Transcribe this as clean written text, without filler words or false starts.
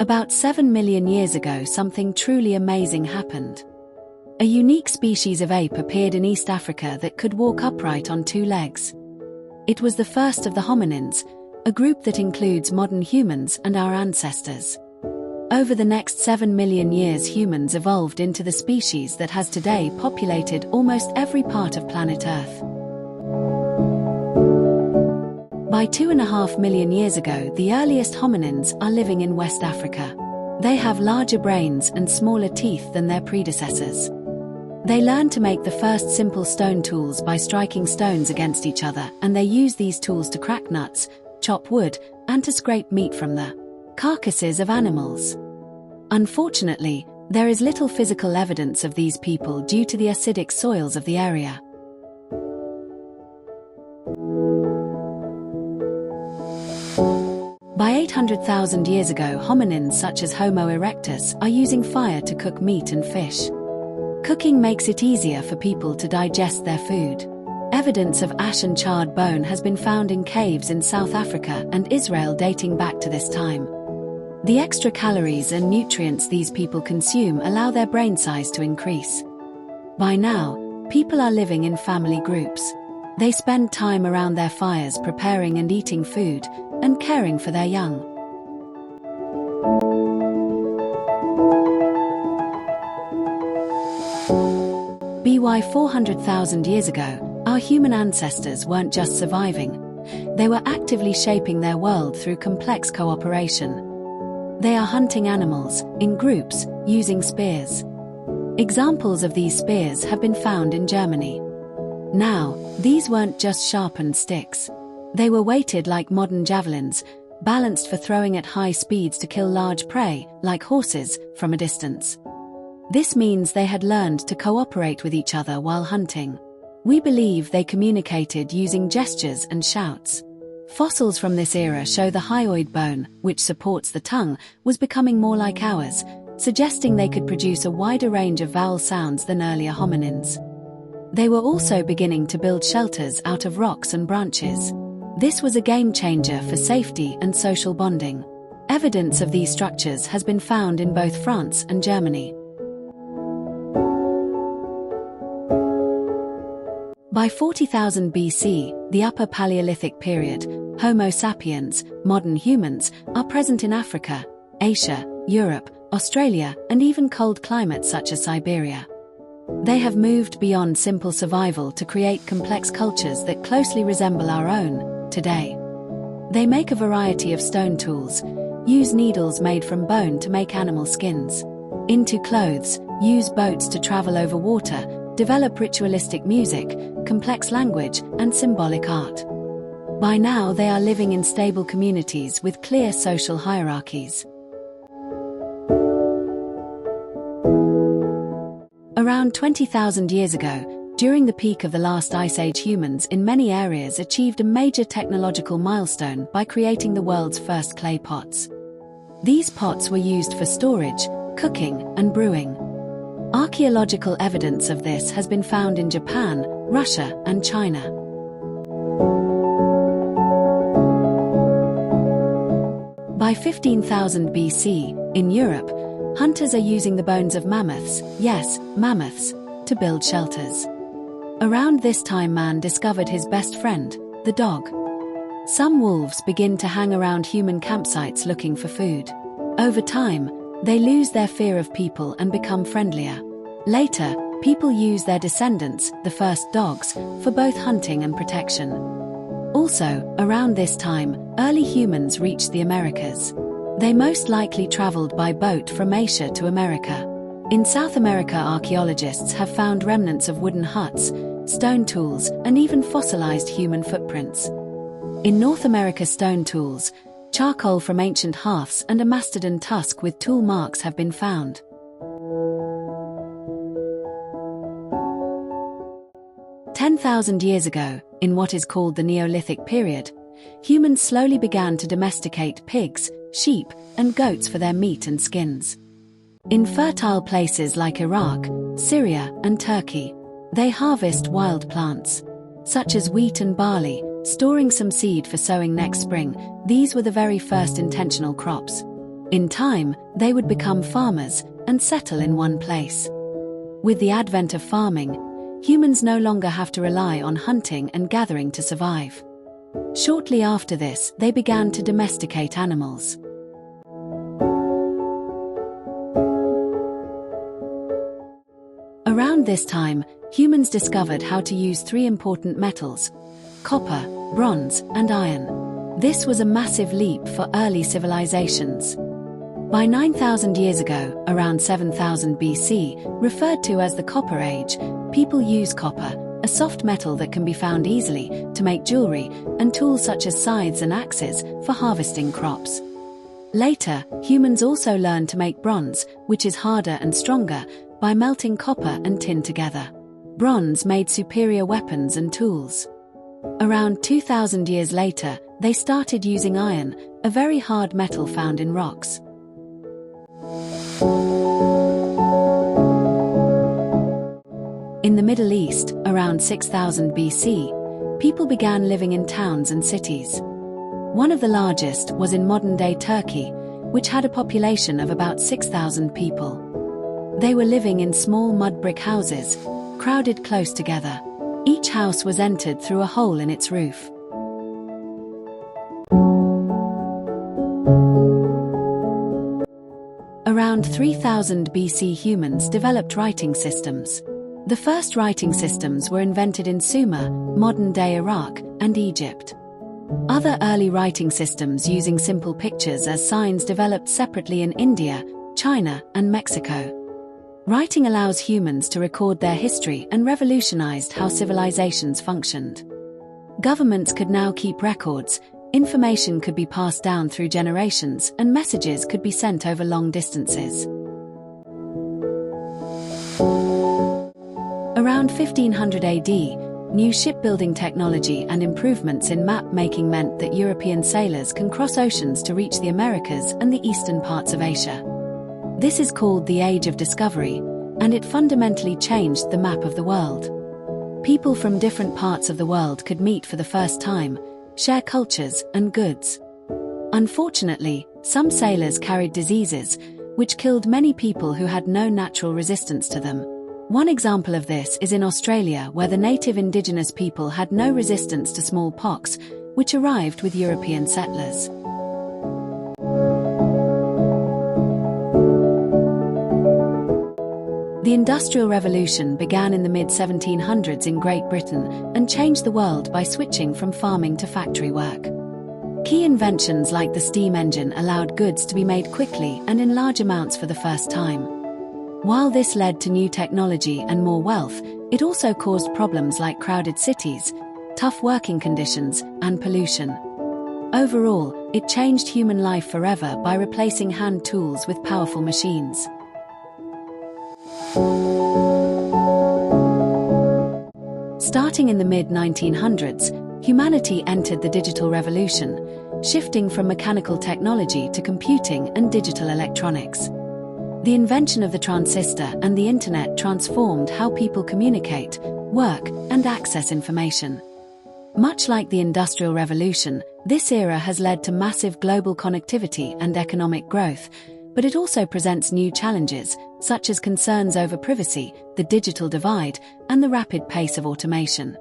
About 7 million years ago, something truly amazing happened. A unique species of ape appeared in East Africa that could walk upright on two legs. It was the first of the hominins, a group that includes modern humans and our ancestors. Over the next 7 million years, humans evolved into the species that has today populated almost every part of planet Earth. By 2.5 million years ago, the earliest hominins are living in West Africa. They have larger brains and smaller teeth than their predecessors. They learned to make the first simple stone tools by striking stones against each other, and they use these tools to crack nuts, chop wood, and to scrape meat from the carcasses of animals. Unfortunately, there is little physical evidence of these people due to the acidic soils of the area. By 800,000 years ago, hominins such as Homo erectus are using fire to cook meat and fish. Cooking makes it easier for people to digest their food. Evidence of ash and charred bone has been found in caves in South Africa and Israel dating back to this time. The extra calories and nutrients these people consume allow their brain size to increase. By now, people are living in family groups. They spend time around their fires preparing and eating food, and caring for their young. By 400,000 years ago, our human ancestors weren't just surviving, they were actively shaping their world through complex cooperation. They are hunting animals, in groups, using spears. Examples of these spears have been found in Germany. Now, these weren't just sharpened sticks. They were weighted like modern javelins, balanced for throwing at high speeds to kill large prey, like horses, from a distance. This means they had learned to cooperate with each other while hunting. We believe they communicated using gestures and shouts. Fossils from this era show the hyoid bone, which supports the tongue, was becoming more like ours, suggesting they could produce a wider range of vowel sounds than earlier hominins. They were also beginning to build shelters out of rocks and branches. This was a game changer for safety and social bonding. Evidence of these structures has been found in both France and Germany. By 40,000 BC, the Upper Paleolithic period, Homo sapiens, modern humans, are present in Africa, Asia, Europe, Australia, and even cold climates such as Siberia. They have moved beyond simple survival to create complex cultures that closely resemble our own today. They make a variety of stone tools, use needles made from bone to make animal skins into clothes, use boats to travel over water, develop ritualistic music, complex language, and symbolic art. By now, they are living in stable communities with clear social hierarchies. Around 20,000 years ago, during the peak of the last ice age, humans in many areas achieved a major technological milestone by creating the world's first clay pots. These pots were used for storage, cooking, and brewing. Archaeological evidence of this has been found in Japan, Russia, and China. By 15,000 BC, in Europe, hunters are using the bones of mammoths, yes, mammoths, to build shelters. Around this time, man discovered his best friend, the dog. Some wolves begin to hang around human campsites looking for food. Over time, they lose their fear of people and become friendlier. Later, people use their descendants, the first dogs, for both hunting and protection. Also, around this time, early humans reached the Americas. They most likely traveled by boat from Asia to America. In South America, archaeologists have found remnants of wooden huts, stone tools, and even fossilized human footprints. In North America, stone tools, charcoal from ancient hearths, and a mastodon tusk with tool marks have been found. "10,000 years ago, in what is called the Neolithic period, humans slowly began to domesticate pigs, sheep, and goats for their meat and skins. In fertile places like Iraq, Syria, and Turkey, they harvest wild plants, such as wheat and barley, storing some seed for sowing next spring. These were the very first intentional crops. In time, they would become farmers and settle in one place. With the advent of farming, humans no longer have to rely on hunting and gathering to survive. Shortly after this, they began to domesticate animals. Around this time, humans discovered how to use three important metals: copper, bronze, and iron. This was a massive leap for early civilizations. By 9,000 years ago, around 7,000 BC, referred to as the Copper Age, people used copper, a soft metal that can be found easily, to make jewelry and tools such as scythes and axes for harvesting crops. Later, humans also learned to make bronze, which is harder and stronger, by melting copper and tin together. Bronze made superior weapons and tools. Around 2,000 years later, they started using iron, a very hard metal found in rocks. In the Middle East, around 6,000 BC, people began living in towns and cities. One of the largest was in modern-day Turkey, which had a population of about 6,000 people. They were living in small mud brick houses, crowded close together. Each house was entered through a hole in its roof. Around 3000 BC, humans developed writing systems. The first writing systems were invented in Sumer, modern-day Iraq, and Egypt. Other early writing systems using simple pictures as signs developed separately in India, China, and Mexico. Writing allows humans to record their history and revolutionized how civilizations functioned. Governments could now keep records, information could be passed down through generations, and messages could be sent over long distances. Around 1500 AD, new shipbuilding technology and improvements in map-making meant that European sailors can cross oceans to reach the Americas and the eastern parts of Asia. This is called the Age of Discovery, and it fundamentally changed the map of the world. People from different parts of the world could meet for the first time, share cultures and goods. Unfortunately, some sailors carried diseases, which killed many people who had no natural resistance to them. One example of this is in Australia, where the native indigenous people had no resistance to smallpox, which arrived with European settlers. The Industrial Revolution began in the mid-1700s in Great Britain and changed the world by switching from farming to factory work. Key inventions like the steam engine allowed goods to be made quickly and in large amounts for the first time. While this led to new technology and more wealth, it also caused problems like crowded cities, tough working conditions, and pollution. Overall, it changed human life forever by replacing hand tools with powerful machines. Starting in the mid-1900s, humanity entered the digital revolution, shifting from mechanical technology to computing and digital electronics. The invention of the transistor and the internet transformed how people communicate, work, and access information. Much like the Industrial Revolution, this era has led to massive global connectivity and economic growth, but it also presents new challenges, such as concerns over privacy, the digital divide, and the rapid pace of automation.